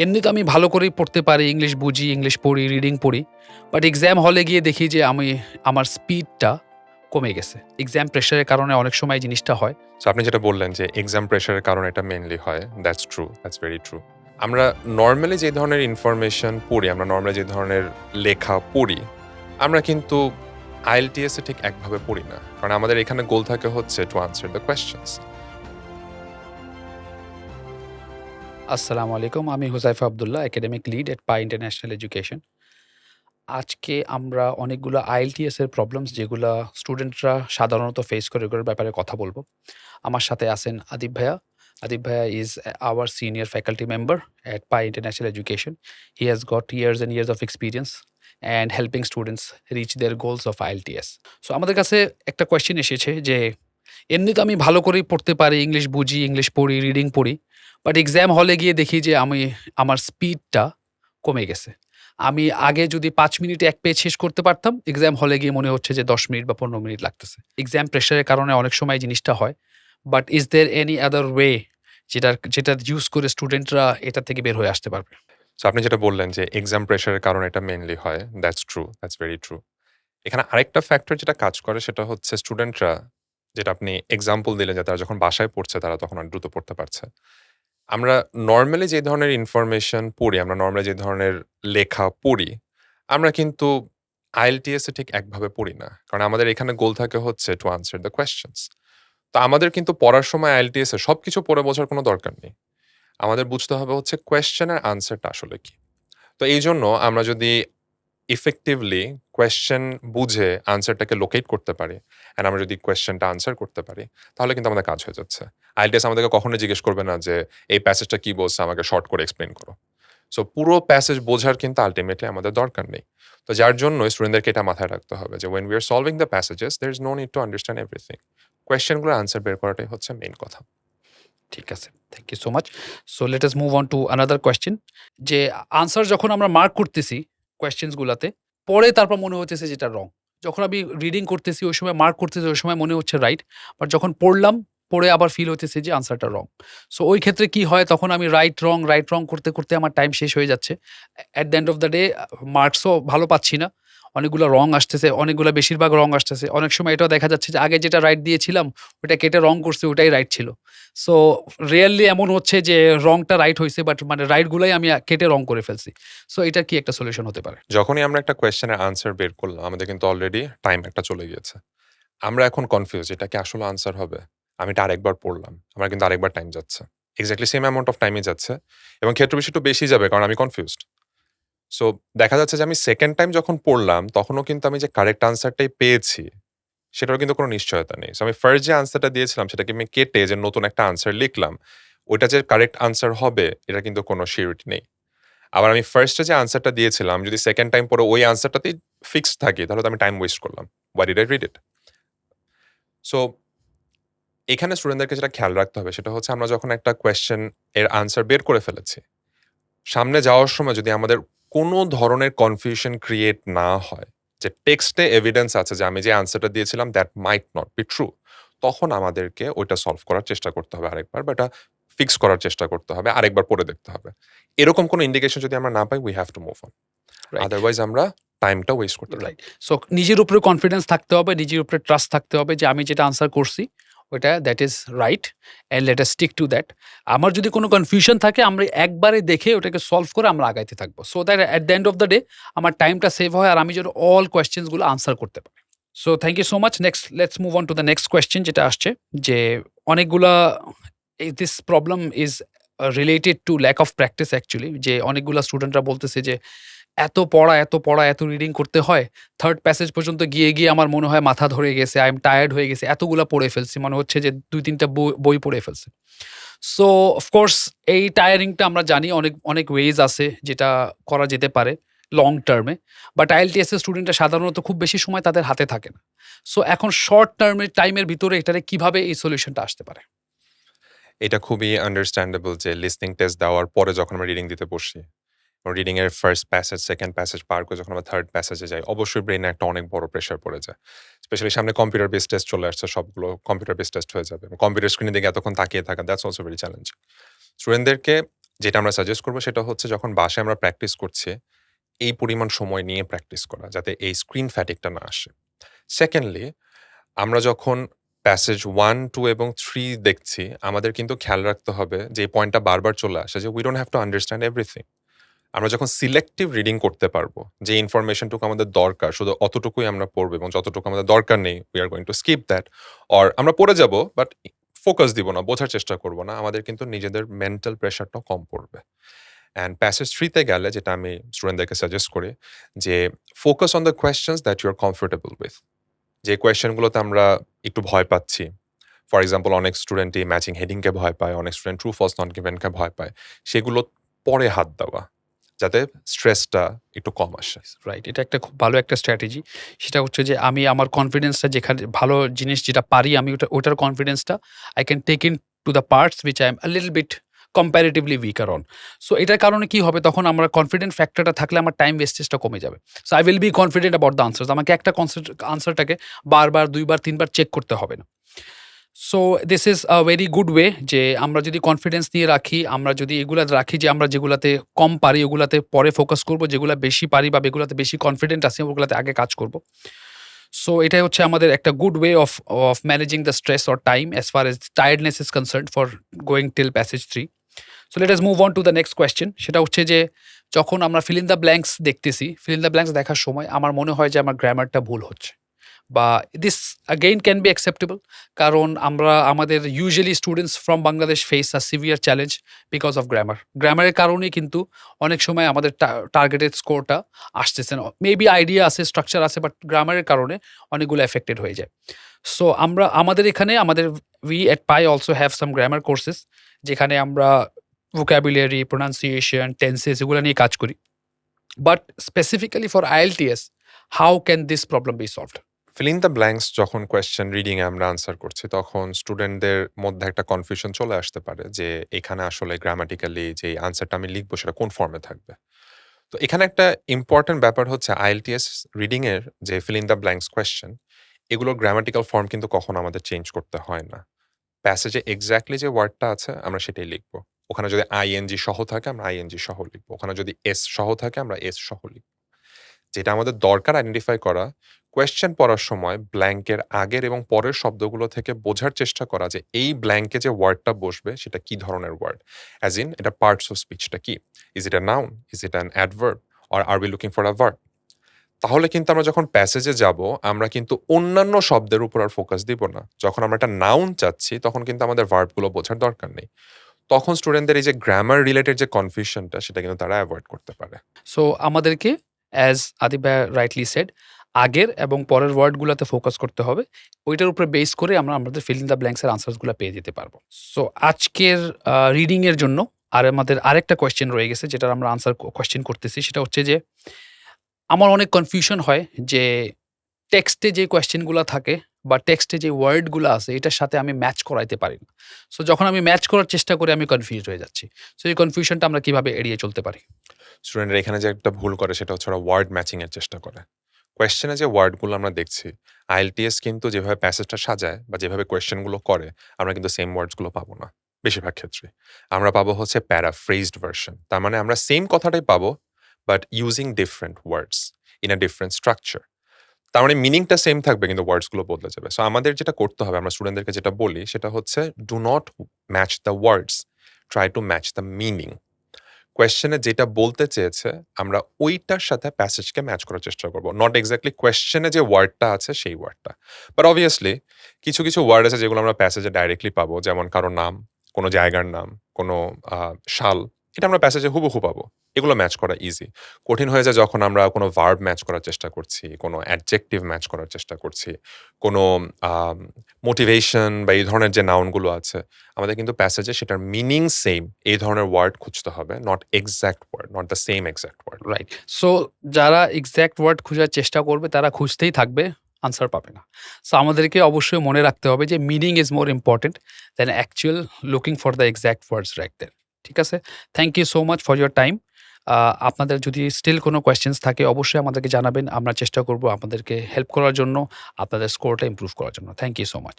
এমনি তো আমি ভালো করেই পড়তে পারি, ইংলিশ বুঝি, ইংলিশ পড়ি, রিডিং পড়ি। বাট এক্সাম হলে গিয়ে দেখি যে আমার স্পিডটা কমে গেছে। এক্সাম প্রেশারের কারণে অনেক সময় জিনিসটা হয়। সো আপনি যেটা বললেন যে এক্সাম প্রেশারের কারণে এটা মেইনলি হয়, that's true, that's very true. আমরা নরমালি যে ধরনের ইনফরমেশন পড়ি, আমরা নরমালি যে ধরনের লেখা পড়ি, আমরা কিন্তু IELTS এ ঠিক একভাবে পড়ি না। কারণ আমাদের এখানে গোল থাকে হচ্ছে টু আনসার দ্য কোয়েশ্চেনস। আসসালামু আলাইকুম। আমি হুজাইফা আব্দুল্লাহ, একাডেমিক লিড এট পাই ইন্টারন্যাশনাল এডুকেশন। আজকে আমরা অনেকগুলা IELTS এর প্রবলেমস যেগুলা স্টুডেন্টরা সাধারণত ফেস করে এগুলোর ব্যাপারে কথা বলবো। আমার সাথে আছেন আদিব ভাইয়া। আদিব ভাইয়া is our senior faculty member at pi international education. He has got years and years of experience and helping students reach their goals of IELTS. So আমাদের কাছে একটা কোয়েশ্চেন এসেছে যে এমনি তো আমি ভালো করেই পড়তে পারি, ইংলিশ বুঝি, ইংলিশ পড়ি, রিডিং পড়ি। বাট এক্সাম হলে গিয়ে দেখি যে আমার স্পিডটা কমে গেছে। আমি আগে যদি ৫ মিনিটে ১ পেজ শেষ করতে পারতাম, এক্সাম হলে গিয়ে মনে হচ্ছে যে ১০ মিনিট বা ১৫ মিনিট লাগতেছে। এক্সাম প্রেশারের কারণে অনেক সময় জিনিসটা হয়। But is there any other way যেটা ইউজ করে স্টুডেন্টরা এটা থেকে বের হয়ে আসতে পারবে? সো আপনি যেটা বললেন যে এক্সাম প্রেশারের কারণে এটা মেইনলি হয়, that's true, that's very true. এখানে আরেকটা ফ্যাক্টর যেটা কাজ করে সেটা হচ্ছে স্টুডেন্টরা, যেটা আপনি এক্সাম্পল দিলেন যে তারা যখন বাসায় পড়ছে তারা তখন অনেক দ্রুত পড়তে পারছে। আমরা নরমালি যে ধরনের ইনফরমেশন পড়ি, আমরা নরমালি যে ধরনের লেখা পড়ি, আমরা কিন্তু IELTS এ ঠিক একভাবে পড়ি না। কারণ আমাদের এখানে গোল থাকে হচ্ছে টু আনসার দ্য কোয়েশ্চেনস। তো আমাদের কিন্তু পড়ার সময় IELTS এ সবকিছু পড়ে বোঝার কোনো দরকার নেই। আমাদের বুঝতে হবে হচ্ছে কোয়েশ্চেন এর আনসারটা আসলে কি। তো এইজন্য আমরা যদি ইফেক্টিভলি কোয়েশ্চেন বুঝে আনসারটাকে লোকেট করতে পারি, অ্যান্ড আমরা যদি কোয়েশ্চেনটা আনসার করতে পারি, তাহলে কিন্তু আমাদের কাজ হয়ে যাচ্ছে। IELTS আমাদেরকে কখনোই জিজ্ঞেস করবে না যে, "এই প্যাসেজটা কি বলছে? আমাকে শর্ট করে এক্সপ্লেইন করো।" সো পুরো প্যাসেজ বোঝার কিন্তু আল্টিমেটলি আমাদের দরকার নেই। তো যার জন্য স্টুডেন্টদেরকে এটা মাথায় রাখতে হবে যে, "When we are solving the passages, there is no need to understand everything." কোয়েশ্চেনগুলোর আনসার বের করাটাই হচ্ছে মেইন কথা। ঠিক আছে। Thank you so much. So let us move on to another question যে আনসার যখন আমরা মার্ক করতেছি কোয়েশ্চেনস গুলাতে, পরে তারপর মনে হইতেছে যে এটা রং। যখন আমি রিডিং করতেছি ওই সময় মার্ক করতেছি ওই সময় মনে হচ্ছে রাইট। বাট যখন পড়লাম, পড়ে আবার ফিল হইতেছে যে আনসারটা রং। সো ওই ক্ষেত্রে কি হয় তখন আমি রাইট রং করতে, করতে আমার টাইম শেষ হয়ে যাচ্ছে। At the end of the day মার্কসও ভালো পাচ্ছি না। অনেকগুলা রং আসতেছে, অনেকগুলা বেশিরভাগ রং আসতেছে। অনেক সময় এটাও দেখা যাচ্ছে যে আগে যেটা রাইট দিয়েছিলাম ওটা কেটে রং করছি ওটাই রাইট ছিল। সো রিয়েলি এমন হচ্ছে যে রংটা রাইট হইছে বাট মানে রাইট গুলাই আমি কেটে রং করে ফেলছি। সো এটার কি একটা সলিউশন হতে পারে? যখনই আমরা একটা কোয়েশ্চেনের আনসার বের করলাম, আমাদের কিন্তু অলরেডি টাইম একটা চলে গিয়েছে। আমরা এখন কনফিউজ এটা কি আসলে আনসার হবে? আমি এটা আরেকবার পড়লাম। আমার কিন্তু আরেকবার টাইম যাচ্ছে। এক্সাক্টলি সেম অ্যামাউন্ট অফ টাইমই যাচ্ছে এবং ক্ষেত্র বিশেষে একটু বেশি যাবে কারণ আমি কনফিউজড। সো দেখা যাচ্ছে যে আমি সেকেন্ড টাইম যখন পড়লাম তখনও কিন্তু আমি যে কারেক্ট আনসারটাই পেয়েছি, সেটারও কিন্তু কোনো নিশ্চয়তা নেই। সো আমি ফার্স্ট যে আনসারটা দিয়েছিলাম সেটাকে আমি কেটে যে নতুন একটা আনসার লিখলাম, ওইটা যে কারেক্ট আনসার হবে এটার কিন্তু কোনো সিউরিটি নেই। আবার আমি ফার্স্টে যে আনসারটা দিয়েছিলাম যদি সেকেন্ড টাইম পড়ে ওই আনসারটাতেই ফিক্সড থাকি তাহলে তো আমি টাইম ওয়েস্ট করলাম। Why did I read it? So এখানে স্টুডেন্টদেরকে যেটা খেয়াল রাখতে হবে সেটা হচ্ছে আমরা যখন একটা কোয়েশ্চেন এর আনসার বের করে ফেলেছি, সামনে যাওয়ার সময় যদি আমাদের কোনো ধরনের কনফিউশন ক্রিয়েট না হয়, যে টেক্সটে এভিডেন্স আছে যে আমি যে আনসারটা দিয়েছিলাম that might not be true, তখন আমাদেরকে ওইটা সলভ করার চেষ্টা করতে হবে আরেকবার, বা এটা ফিক্স করার চেষ্টা করতে হবে, আরেকবার পড়ে দেখতে হবে। এরকম কোনো ইন্ডিকেশন যদি আমরা না পাই, we have to move on. Right, otherwise আমরা টাইমটা ওয়েস্ট করতে রাইট। থাকবো। সো নিজের উপরে কনফিডেন্স থাকতে হবে, নিজের উপরে ট্রাস্ট থাকতে হবে যে আমি যেটা আনসার করছি ওইটা that is right and let us stick to that. আমার যদি কোনো কনফিউশন থাকে আমরা একবারে দেখে ওটাকে সলভ করে আমরা আগাইতে থাকবো। So that at the end of the day আমার টাইমটা সেভ হয় আর আমি যেন অল কোয়েশ্চেনস গুলো আনসার করতে পারি। So thank you so much. Next let's move on to the next question যেটা আসছে যে অনেকগুলা this problem is related to lack of practice actually, যে অনেকগুলা স্টুডেন্টরা বলতেছে যে এত রিডিং করতে হয়। 3rd প্যাসেজ পর্যন্ত গিয়ে আমার মনে হয় মাথা ধরে গেছে। আই এম টায়ার্ড হয়ে গেছি। এতগুলা পড়ে ফেলছি। মনে হচ্ছে যে ২-৩ টা বই পড়ে ফেলছি। সো অফকোর্স এই টায়ারিংটা আমরা জানি অনেক ওয়েজ আছে যেটা করা যেতে পারে লং টার্মে। বাট IELTS এর স্টুডেন্টরা সাধারণত খুব বেশি সময় তাদের হাতে থাকে না। সো এখন শর্ট টাইমের ভিতরে এটারে কিভাবে এই সলিউশনটা আসতে পারে? এটা খুবই আন্ডারস্ট্যান্ডেবল যে লিসনিং টেস্ট দেওয়ার পরে যখন আমরা রিডিং দিতে বসি, রিডিং এর ফার্স্ট প্যাসেজ, সেকেন্ড প্যাসেজ পার করে যখন আমরা থার্ড প্যাসেজে যাই, অবশ্যই ব্রেইনে একটা অনেক বড় প্রেশার পড়ে যায়। স্পেশালি সামনে কম্পিউটার বেস টেস্ট চলে আসছে, সবগুলো কম্পিউটার বেস টেস্ট হয়ে যাবে। কম্পিউটার স্ক্রিনের দিকে এতক্ষণ তাকিয়ে থাকা, দ্যাটস অলসো ভেরি চ্যালেঞ্জিং। স্টুডেন্টদেরকে যেটা আমরা সাজেস্ট করব সেটা হচ্ছে যখন বাসায় আমরা প্র্যাকটিস করছি, এই পরিমাণ সময় নিয়ে প্র্যাকটিস করা যাতে এই স্ক্রিন ফ্যাটিকটা না আসে। সেকেন্ডলি, আমরা যখন প্যাসেজ 1, 2 এবং 3 দেখছি, আমাদের কিন্তু খেয়াল রাখতে হবে যে এই পয়েন্টটা বারবার চলে আসে যে we don't have to understand everything. আমরা যখন সিলেক্টিভ রিডিং করতে পারবো, যে ইনফরমেশনটুকু আমাদের দরকার শুধু অতটুকুই আমরা পড়বো এবং যতটুকু আমাদের দরকার নেই we are going to skip that, or আমরা পড়ে যাব বাট ফোকাস দিব না, বোঝার চেষ্টা করব না, আমাদের কিন্তু নিজেদের মেন্টাল প্রেশারটাও কম পড়বে। অ্যান্ড প্যাসেজ 3 তে গেলে যেটা আমি স্টুডেন্টদেরকে সাজেস্ট করি যে focus on the questions that you are comfortable with. যে কোয়েশ্চেনগুলোতে আমরা একটু ভয় পাচ্ছি, ফর এক্সাম্পল অনেক স্টুডেন্টই ম্যাচিং হেডিংকে ভয় পায়, অনেক স্টুডেন্ট ট্রু ফলস নট গিভেনকে ভয় পায়, সেগুলো পরে হাত দেওয়া যাতে স্ট্রেসটা একটু কম আসে। রাইট, এটা একটা খুব ভালো একটা স্ট্র্যাটেজি। সেটা হচ্ছে যে আমি আমার কনফিডেন্সটা যেখানে ভালো জিনিস যেটা পারি আমি ওটার কনফিডেন্সটা I can take in to the parts which I am a little bit comparatively weaker on. So এটার কারণে কি হবে, তখন আমরা কনফিডেন্ট ফ্যাক্টরটা থাকলে আমার টাইম ওয়েস্টেজটা কমে যাবে। So I will be confident about the answers. আমাকে একটা আনসারটাকে বারবার ২ বার ৩ বার চেক করতে হবে না। So this is a very good way যে আমরা যদি কনফিডেন্স নিয়ে রাখি, আমরা যদি এগুলা রাখি যে আমরা যেগুলাতে কম পারি ওগুলাতে পরে ফোকাস করব, যেগুলা বেশি পারি বা যেগুলাতে বেশি কনফিডেন্ট আছি ওগুলাতে আগে কাজ করব। সো এটাই হচ্ছে আমাদের একটা good way of managing the stress or time as far age tiredness is concerned for going till passage 3। So let us move on to the next question. সেটা হচ্ছে যে যখন আমরা ফিল ইন দ্য ব্ল্যাঙ্কস দেখতেছি, fill in the blanks দেখার সময় আমার মনে হয় যে আমার গ্রামারটা ভুল হচ্ছে বা this again can be acceptable, কারণ আমরা আমাদের usually students from Bangladesh face a severe challenge because of গ্রামারের কারণেই কিন্তু অনেক সময় আমাদের টার্গেটেড স্কোরটা আসতেছে না। মেবি আইডিয়া আছে, স্ট্রাকচার আছে, বাট গ্রামারের কারণে অনেকগুলো এফেক্টেড হয়ে যায়। সো আমরা আমাদের এখানে we at pi also have some grammar courses, যেখানে আমরা ভোকাবুলারি, প্রোনাউন্সিয়েশন, টেন্সেস এগুলো নিয়ে কাজ করি। But specifically for IELTS, how can this problem be solved? Fill in the blanks যখন কোয়েশ্চেন রিডিং এ আমরা আনসার করছি তখন স্টুডেন্টদের মধ্যে একটা কনফিউশন চলে আসতে পারে যে এখানে আসলে গ্রামাটিক্যালি যে আনসারটা আমি লিখবো সেটা কোন ফর্মে থাকবে। তো এখানে একটা ইম্পর্টেন্ট ব্যাপার হচ্ছে IELTS রিডিং এর যে fill in the blanks question, এগুলোর গ্রামাটিক্যাল ফর্ম কিন্তু কখনো আমাদের চেঞ্জ করতে হয় না। প্যাসেজে এক্স্যাক্টলি যে ওয়ার্ডটা আছে আমরা সেটাই লিখবো। ওখানে যদি আইএনজি সহ থাকে আমরা আইএনজি সহ লিখবো, ওখানে যদি এস সহ থাকে আমরা এস সহ লিখবো। যেটা আমাদের দরকার আইডেন্টিফাই করা, কোয়েশ্চেন পড়ার সময় ব্ল্যাঙ্কের আগের এবং পরের শব্দগুলো থেকে বোঝার চেষ্টা করা যে এই ব্ল্যাঙ্কে যে ওয়ার্ডটা বসবে সেটা কি ধরনের ওয়ার্ড, অ্যাজ ইন এটা পার্টস অফ স্পিচটা কি, is it a noun, is it an adverb, or are we looking for a verb. তাহলে কিন্তু আমরা যখন প্যাসেজে যাব আমরা কিন্তু অন্যান্য শব্দের উপর আর ফোকাস দিব না। যখন আমরা একটা নাউন চাচ্ছি তখন কিন্তু আমাদের ভার্বগুলো বোঝার দরকার নেই। তখন স্টুডেন্টদের এই যে গ্রামার রিলেটেড যে কনফিউশনটা সেটা কিন্তু তারা অ্যাভয়েড করতে পারে। সো আমাদেরকে অ্যাজ আদিব ভাই রাইটলি সেড, আগের এবং পরের ওয়ার্ডগুলোতে ফোকাস করতে হবে। ওইটার উপরে বেস করে আমরা আমাদের ফিল ইন দ্য ব্ল্যাঙ্কস এর আনসারসগুলো পেয়ে যেতে পারবো। সো আজকের রিডিং এর জন্য আমাদের আরেকটা কোয়েশ্চেন রয়ে গেছে, যেটার আমরা আনসার কোয়েশ্চেন করতেছি। সেটা হচ্ছে যে আমার অনেক কনফিউশন হয় যে টেক্সটে যে কোয়েশ্চেনগুলো থাকে বা টেক্সটে যে ওয়ার্ডগুলো আছে এটার সাথে আমি ম্যাচ করাইতে পারি না। সো যখন আমি ম্যাচ করার চেষ্টা করি আমি কনফিউজড হয়ে যাচ্ছি। সো এই কনফিউশনটা আমরা কিভাবে এড়িয়ে চলতে পারি? স্টুডেন্টরা এখানে যে একটা ভুল করে সেটা হচ্ছে ওরা ওয়ার্ড ম্যাচিং এর চেষ্টা করে। কোয়েশ্চেনে যে ওয়ার্ডগুলো আমরা দেখছি, IELTS কিন্তু যেভাবে প্যাসেজটা সাজায় বা যেভাবে কোয়েশ্চেনগুলো করে আমরা কিন্তু সেম ওয়ার্ডসগুলো পাবো না বেশিরভাগ ক্ষেত্রে। আমরা পাবো হচ্ছে প্যারাফ্রেজড ভার্সন। তার মানে আমরা সেম কথাটাই পাবো but using different words in a different structure. তার মানে মিনিংটা সেম থাকবে কিন্তু ওয়ার্ডসগুলো বদলে যাবে। সো আমাদের যেটা করতে হবে, আমরা স্টুডেন্টদেরকে যেটা বলি সেটা হচ্ছে do not match the words, try to match the meaning. কোয়েশ্চেনে যেটা বলতে চেয়েছে আমরা ওইটার সাথে প্যাসেজকে ম্যাচ করার চেষ্টা করব, নট এক্স্যাক্টলি কোয়েশ্চেনে যে ওয়ার্ডটা আছে সেই ওয়ার্ডটা। বাট অবভিয়াসলি কিছু কিছু ওয়ার্ড আছে যেগুলো আমরা প্যাসেজে ডাইরেক্টলি পাবো, যেমন কারো নাম, কোনো জায়গার নাম, কোনো শাল, এটা আমরা প্যাসেজে হুবহু পাবো। এগুলো ম্যাচ করা ইজি। কঠিন হয়ে যায় যখন আমরা কোনো ভার্ব ম্যাচ করার চেষ্টা করছি, কোনো অ্যাডজেক্টিভ ম্যাচ করার চেষ্টা করছি, কোনো মোটিভেশন বা এই ধরনের যে নাউনগুলো আছে আমাদের কিন্তু প্যাসেজে সেটার মিনিং সেম এই ধরনের ওয়ার্ড খুঁজতে হবে, not exact word, not the same exact word. Right. So যারা এক্সাক্ট ওয়ার্ড খোঁজার চেষ্টা করবে তারা খুঁজতেই থাকবে, আনসার পাবে না। সো আমাদেরকে অবশ্যই মনে রাখতে হবে যে meaning is more important than actual looking for the exact words right there. ঠিক আছে? Thank you so much for your time. আপনাদের যদি স্টিল কোনো কোয়েশ্চেন্স থাকে অবশ্যই আমাদেরকে জানাবেন। আমরা চেষ্টা করব আপনাদেরকে হেল্প করার জন্য, আপনাদের স্কোরটা ইমপ্রুভ করার জন্য। Thank you so much.